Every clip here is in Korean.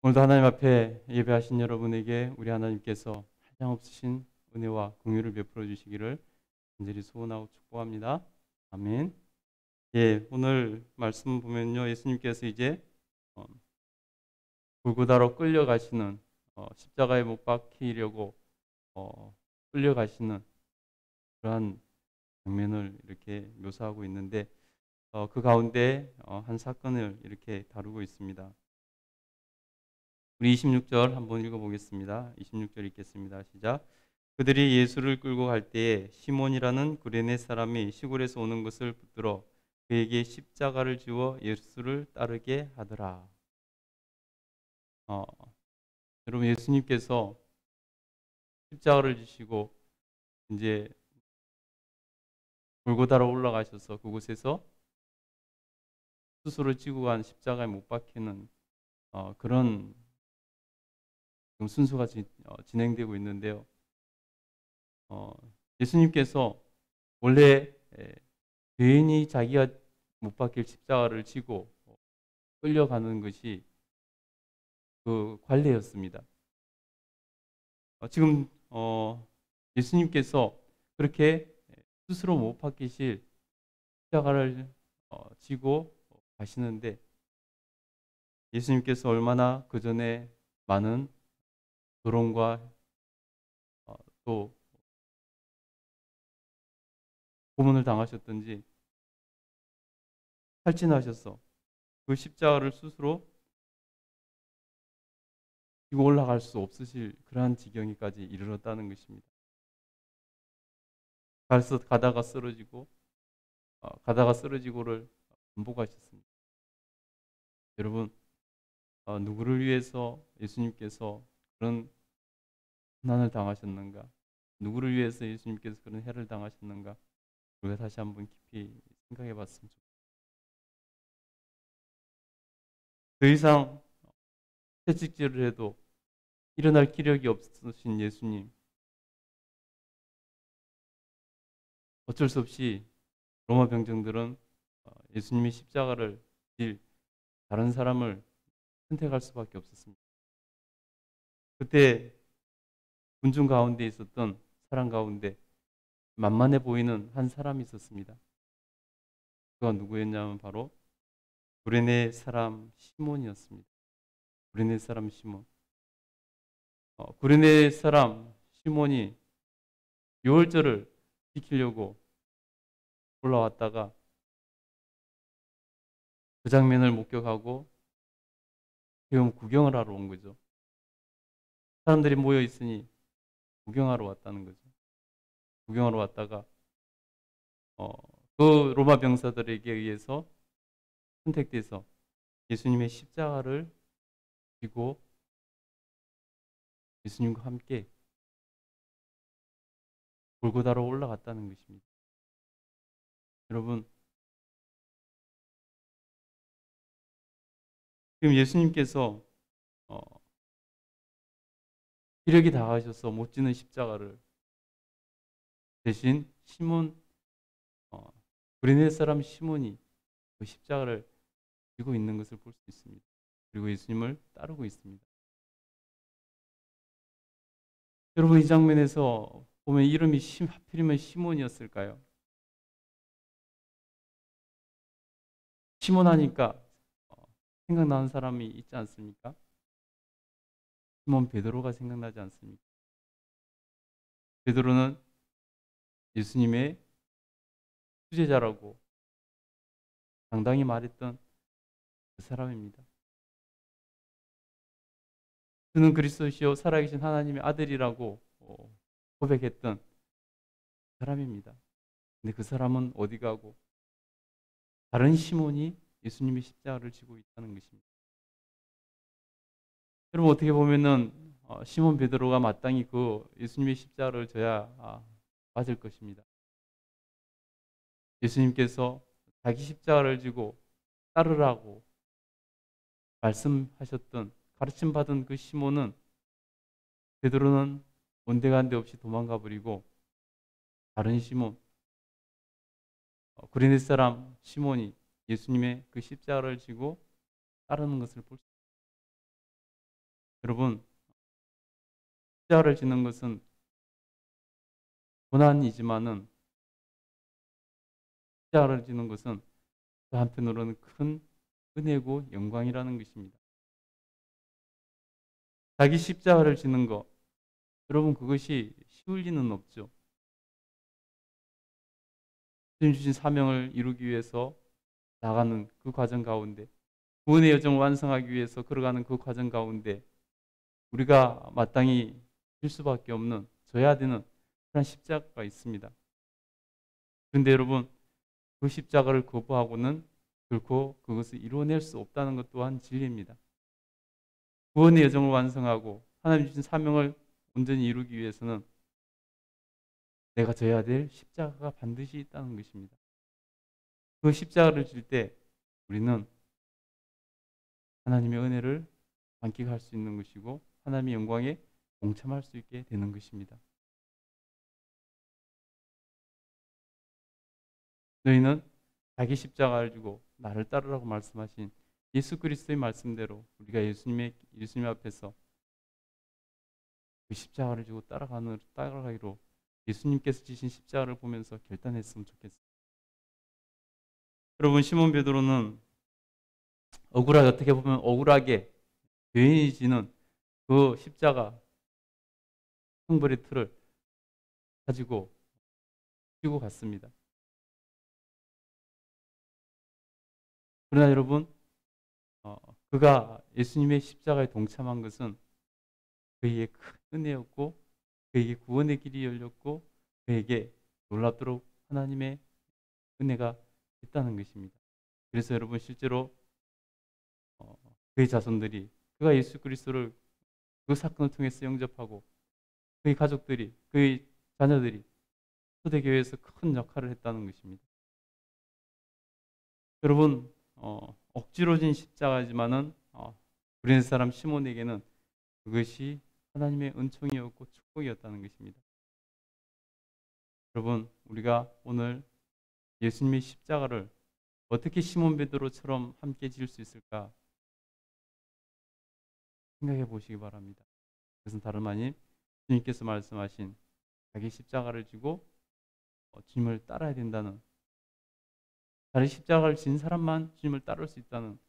오늘도 하나님 앞에 예배하신 여러분에게 우리 하나님께서 한량없으신 은혜와 긍휼을 베풀어 주시기를 간절히 소원하고 축복합니다. 아멘. 예, 오늘 말씀 보면요, 예수님께서 이제 어, 골고다로 끌려가시는 십자가에 못 박히려고 끌려가시는 그러한 장면을 이렇게 묘사하고 있는데 그 가운데 한 사건을 이렇게 다루고 있습니다. 우리 26절 한번 읽어보겠습니다. 26절 읽겠습니다. 시작. 그들이 예수를 끌고 갈 때에 시몬이라는 구레네 사람이 시골에서 오는 것을 붙들어 그에게 십자가를 지워 예수를 따르게 하더라. 어, 여러분 예수님께서 십자가를 지시고 이제 골고다로 올라가셔서 그곳에서 스스로 지고 간 십자가에 못 박히는 그런 순서가 진행되고 있는데요. 예수님께서 원래 죄인이 자기가 못 박힐 십자가를 지고 끌려가는 것이 그 관례였습니다. 지금 예수님께서 그렇게 스스로 못 박히실 십자가를 지고 가시는데 예수님께서 얼마나 그 전에 많은 조롱과 또 고문을 당하셨던지 탈진하셔서 그 십자가를 스스로 지고 올라갈 수 없으실 그러한 지경에까지 이르렀다는 것입니다. 가다가 쓰러지고 가다가 쓰러지고를 반복하셨습니다. 여러분 누구를 위해서 예수님께서 그런 고난을 당하셨는가? 누구를 위해서 예수님께서 그런 해를 당하셨는가? 우리가 다시 한번 깊이 생각해 봤으면 좋겠습니다. 더 이상 채찍질을 해도 일어날 기력이 없으신 예수님, 어쩔 수 없이 로마 병정들은 예수님의 십자가를 질 다른 사람을 선택할 수밖에 없었습니다. 그때 군중 가운데 있었던 사람 가운데 만만해 보이는 한 사람이 있었습니다. 그가 누구였냐면 바로 구레네 사람 시몬이었습니다. 구레네 사람 시몬. 구레네 사람 시몬이 유월절을 지키려고 올라왔다가 그 장면을 목격하고 지금 구경을 하러 온 거죠. 사람들이 모여 있으니 구경하러 왔다는 거죠. 구경하러 왔다가 어, 그 로마 병사들에게 의해서 선택돼서 예수님의 십자가를 지고 예수님과 함께 골고다로 올라갔다는 것입니다. 여러분, 지금 예수님께서 어, 기력이 다하셔서 못 지는 십자가를 대신 시몬 어, 구레네 사람 시몬이 그 십자가를 지고 있는 것을 볼 수 있습니다. 그리고 예수님을 따르고 있습니다. 여러분 이 장면에서 보면 이름이 하필이면 시몬이었을까요? 시몬 하니까 생각나는 사람이 있지 않습니까? 시몬 베드로가 생각나지 않습니까? 베드로는 예수님의 수제자라고 당당히 말했던 그 사람입니다. 그는 그리스도시요 살아계신 하나님의 아들이라고 고백했던 사람입니다. 근데 그 사람은 어디 가고 다른 시몬이 예수님의 십자가를 지고 있다는 것입니다. 여러분 어떻게 보면은 시몬 베드로가 마땅히 그 예수님의 십자가를 져야 맞을 것입니다. 예수님께서 자기 십자가를 지고 따르라고 말씀하셨던 가르침 받은 그 시몬은 베드로는 온데간데 없이 도망가 버리고 다른 시몬 구레네 사람 시몬이 예수님의 그 십자가를 지고 따르는 것을 볼 수 있습니다. 여러분, 십자가를 지는 것은 고난이지만은 십자가를 지는 것은 또 한편으로는 큰 은혜고 영광이라는 것입니다. 자기 십자가를 지는 것, 여러분 그것이 쉬울 리는 없죠. 주님 주신 사명을 이루기 위해서 나가는 그 과정 가운데, 구원의 여정을 완성하기 위해서 걸어가는 그 과정 가운데 우리가 마땅히 질 수밖에 없는, 져야 되는 그런 십자가가 있습니다. 그런데 여러분, 그 십자가를 거부하고는 결코 그것을 이루어낼 수 없다는 것 또한 진리입니다. 구원의 여정을 완성하고 하나님 주신 사명을 온전히 이루기 위해서는 내가 져야 될 십자가가 반드시 있다는 것입니다. 그 십자가를 질 때 우리는 하나님의 은혜를 만끽할 수 있는 것이고 하나님의 영광에 동참할 수 있게 되는 것입니다. 너희는 자기 십자가를 지고 나를 따르라고 말씀하신 예수 그리스도의 말씀대로 우리가 예수님 앞에서 그 십자가를 지고 따라가기로 예수님께서 지신 십자가를 보면서 결단했으면 좋겠습니다. 여러분, 시몬 베드로는 어떻게 보면 억울하게 죄인이 지는 그 십자가 형벌의 틀을 가지고 지고 갔습니다. 그러나 여러분, 그가 예수님의 십자가에 동참한 것은 그에게 큰 은혜였고 그에게 구원의 길이 열렸고 그에게 놀랍도록 하나님의 은혜가 있다는 것입니다. 그래서 여러분, 실제로 그의 자손들이 그가 예수 그리스도를 그 사건을 통해서 영접하고 그의 가족들이, 그의 자녀들이 초대교회에서 큰 역할을 했다는 것입니다. 여러분, 억지로 진 십자가지만은 브레네 사람 시몬에게는 그것이 하나님의 은총이었고 축복이었다는 것입니다. 여러분, 우리가 오늘 예수님의 십자가를 어떻게 시몬 베드로처럼 함께 질 수 있을까 생각해 보시기 바랍니다. 그것은 다름 아닌 주님께서 말씀하신 자기 십자가를 지고 주님을 따라야 된다는, 자기 십자가를 진 사람만 주님을 따를 수 있다는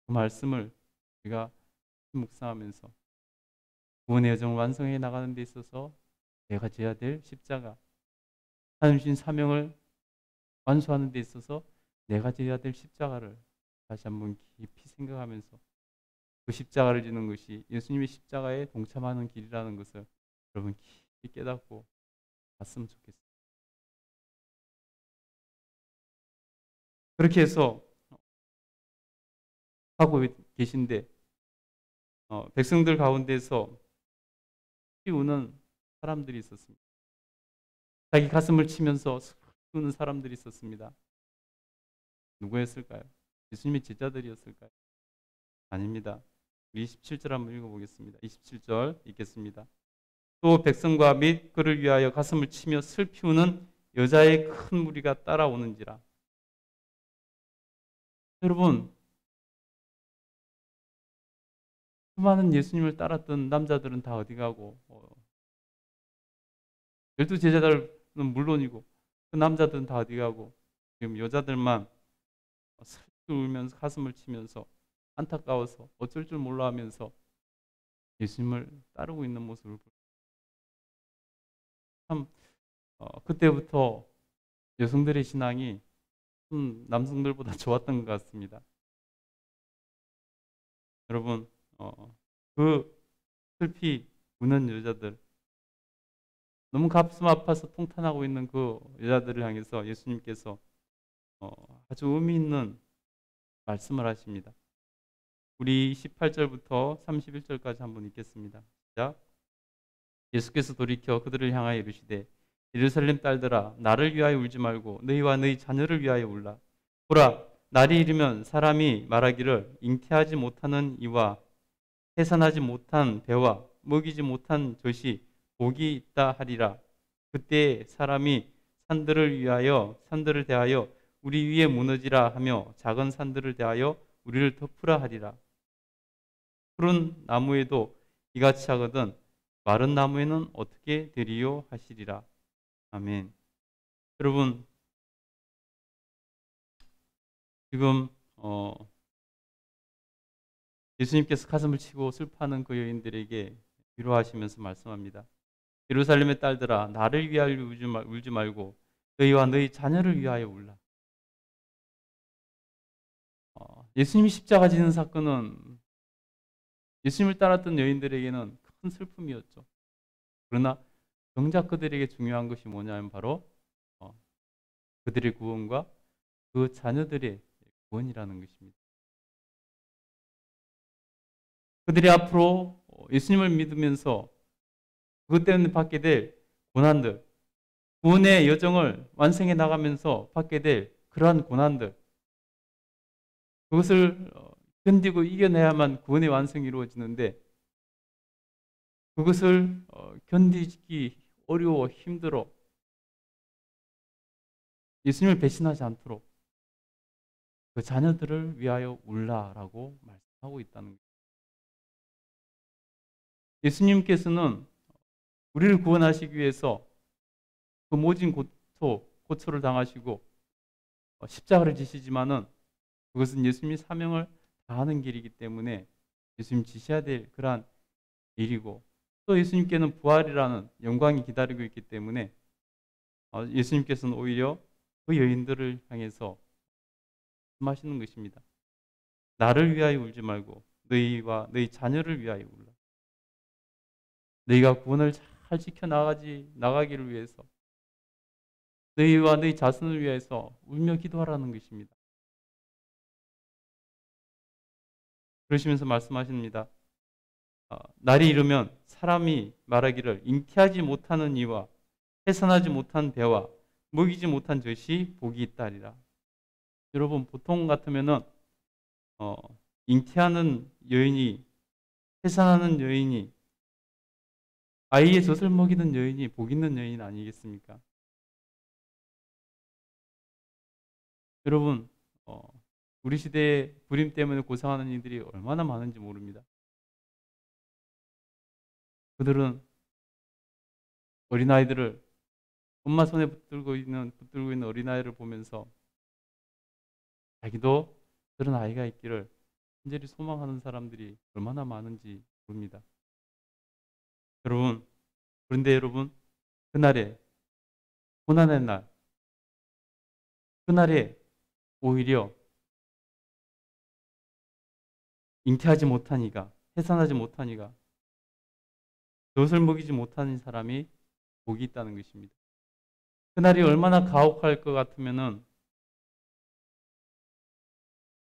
그 말씀을 우리가 묵상하면서 구원의 여정을 완성해 나가는 데 있어서 내가 져야 될 십자가, 하나님 주신 사명을 완수하는 데 있어서 내가 져야 될 십자가를 다시 한번 깊이 생각하면서 그 십자가를 지는 것이 예수님의 십자가에 동참하는 길이라는 것을 여러분 깊이 깨닫고 갔으면 좋겠습니다. 그렇게 해서 하고 계신데 백성들 가운데서 우는 사람들이 있었습니다. 자기 가슴을 치면서 우는 사람들이 있었습니다. 누구였을까요? 예수님의 제자들이었을까요? 아닙니다. 우리 27절 한번 읽어보겠습니다. 27절 읽겠습니다. 또 백성과 및 그를 위하여 가슴을 치며 슬피 우는 여자의 큰 무리가 따라오는지라. 여러분, 수많은 예수님을 따랐던 남자들은 다 어디 가고 12제자들은 물론이고 그 남자들은 다 어디 가고 지금 여자들만 슬피 울면서 가슴을 치면서 안타까워서 어쩔 줄 몰라 하면서 예수님을 따르고 있는 모습을 참 그때부터 여성들의 신앙이 남성들보다 좋았던 것 같습니다. 여러분, 그 슬피 우는 여자들, 너무 가슴 아파서 통탄하고 있는 그 여자들을 향해서 예수님께서 아주 의미 있는 말씀을 하십니다. 우리 18절부터 31절까지 한번 읽겠습니다. 시작. 예수께서 돌이켜 그들을 향하여 이르시되 예루살렘 딸들아, 나를 위하여 울지 말고 너희와 너희 자녀를 위하여 울라. 보라, 날이 이르면 사람이 말하기를 잉태하지 못하는 이와 해산하지 못한 배와 먹이지 못한 젖이 복이 있다 하리라. 그때 사람이 산들을 대하여 우리 위에 무너지라 하며 작은 산들을 대하여 우리를 덮으라 하리라. 푸른 나무에도 이같이 하거든 마른 나무에는 어떻게 되리요 하시리라. 아멘. 여러분, 지금 예수님께서 가슴을 치고 슬퍼하는 그 여인들에게 위로하시면서 말씀합니다. 예루살렘의 딸들아, 나를 위하여 울지 말고 너희와 너희 자녀를 위하여 울라. 예수님이 십자가 지는 사건은 예수님을 따랐던 여인들에게는 큰 슬픔이었죠. 그러나 정작 그들에게 중요한 것이 뭐냐면 바로 어, 그들의 구원과 그 자녀들의 구원이라는 것입니다. 그들이 앞으로 예수님을 믿으면서 그것 때문에 받게 될 고난들, 구원의 여정을 완성해 나가면서 받게 될 그러한 고난들, 그것을 견디고 이겨내야만 구원의 완성이 이루어지는데 그것을 견디기 어려워 힘들어 예수님을 배신하지 않도록 그 자녀들을 위하여 울라라고 말씀하고 있다는 거예요. 예수님께서는 우리를 구원하시기 위해서 그 모진 고초를 당하시고 십자가를 지시지만은 그것은 예수님이 사명을 다하는 길이기 때문에 예수님 지셔야 될 그러한 일이고 또 예수님께는 부활이라는 영광이 기다리고 있기 때문에 예수님께서는 오히려 그 여인들을 향해서 말씀하시는 것입니다. 나를 위하여 울지 말고 너희와 너희 자녀를 위하여 울라. 너희가 구원을 잘 나가기를 위해서 너희와 너희 자손을 위해서 울며 기도하라는 것입니다. 그러시면서 말씀하십니다. 날이 이르면 사람이 말하기를 잉태하지 못하는 이와 해산하지 못한 배와 먹이지 못한 젖이 복이 있다리라. 여러분 보통 같으면은 잉태하는 여인이 해산하는 여인이 아이의 젖을 먹이는 여인이 복 있는 여인 아니겠습니까? 여러분 우리 시대의 불임 때문에 고생하는 이들이 얼마나 많은지 모릅니다. 그들은 어린아이들을 엄마 손에 붙들고 있는 어린아이를 보면서 자기도 그런 아이가 있기를 간절히 소망하는 사람들이 얼마나 많은지 모릅니다. 여러분, 그런데 여러분, 그날에, 고난의 날, 그날에 오히려 잉태하지 못한 이가, 해산하지 못한 이가, 젖을 먹이지 못하는 사람이 복이 있다는 것입니다. 그날이 얼마나 가혹할 것 같으면은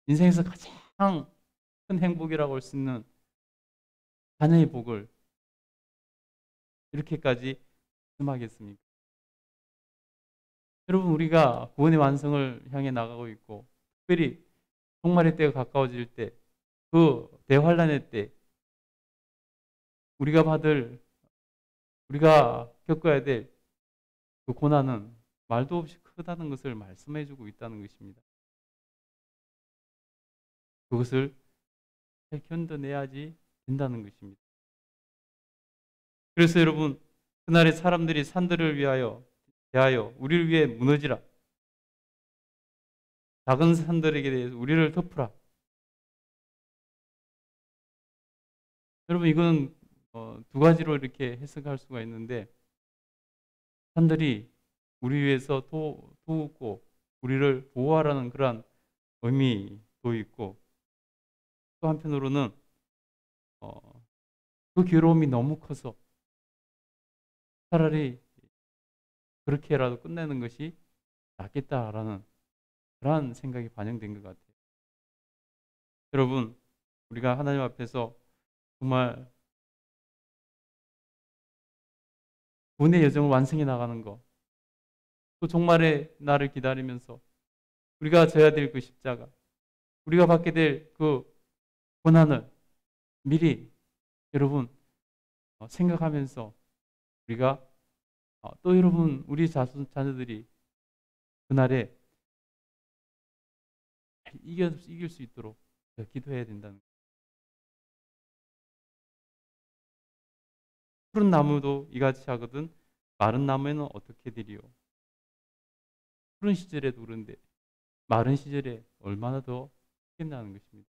인생에서 가장 큰 행복이라고 할 수 있는 자녀의 복을 이렇게까지 말씀하겠습니까? 여러분 우리가 구원의 완성을 향해 나가고 있고 특별히 종말의 때가 가까워질 때 그 대환란의 때 우리가 겪어야 될 그 고난은 말도 없이 크다는 것을 말씀해 주고 있다는 것입니다. 그것을 잘 견뎌내야지 된다는 것입니다. 그래서 여러분 그날에 사람들이 산들을 대하여 우리를 위해 무너지라. 작은 산들에게 대해서 우리를 덮으라. 여러분 이건 두 가지로 이렇게 해석할 수가 있는데 산들이 우리 위해서 도우고 우리를 보호하라는 그러한 의미도 있고 또 한편으로는 그 괴로움이 너무 커서 차라리 그렇게라도 끝내는 것이 낫겠다라는 그러한 생각이 반영된 것 같아요. 여러분 우리가 하나님 앞에서 정말 구원의 여정을 완성해 나가는 것, 또 종말의 날을 기다리면서 우리가 져야 될 그 십자가, 우리가 받게 될 그 고난을 미리 여러분 생각하면서 우리가 또 여러분 우리 자녀들이 그날에 이길 수 있도록 기도해야 된다는 거예요. 푸른 나무도 이같이 하거든 마른 나무에는 어떻게 되리요? 푸른 시절에도 그런데 마른 시절에 얼마나 더 크겠나는 것입니다.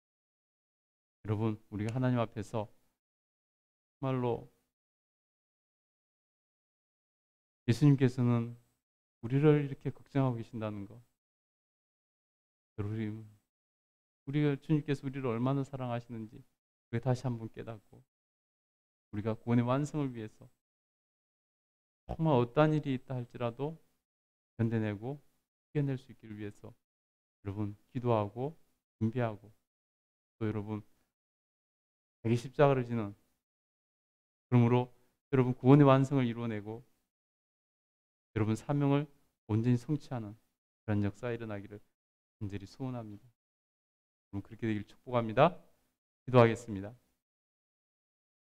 여러분, 우리가 하나님 앞에서 정말로 예수님께서는 우리를 이렇게 걱정하고 계신다는 것. 여러분, 우리가 주님께서 우리를 얼마나 사랑하시는지 우리가 다시 한번 깨닫고 우리가 구원의 완성을 위해서 정말 어떠한 일이 있다 할지라도 견뎌내고 이겨낼 수 있기를 위해서 여러분 기도하고 준비하고 또 여러분 자기 십자가를 지는 그러므로 여러분 구원의 완성을 이루어내고 여러분 사명을 온전히 성취하는 그런 역사가 일어나기를 간절히 소원합니다. 그럼 그렇게 되길 축복합니다. 기도하겠습니다.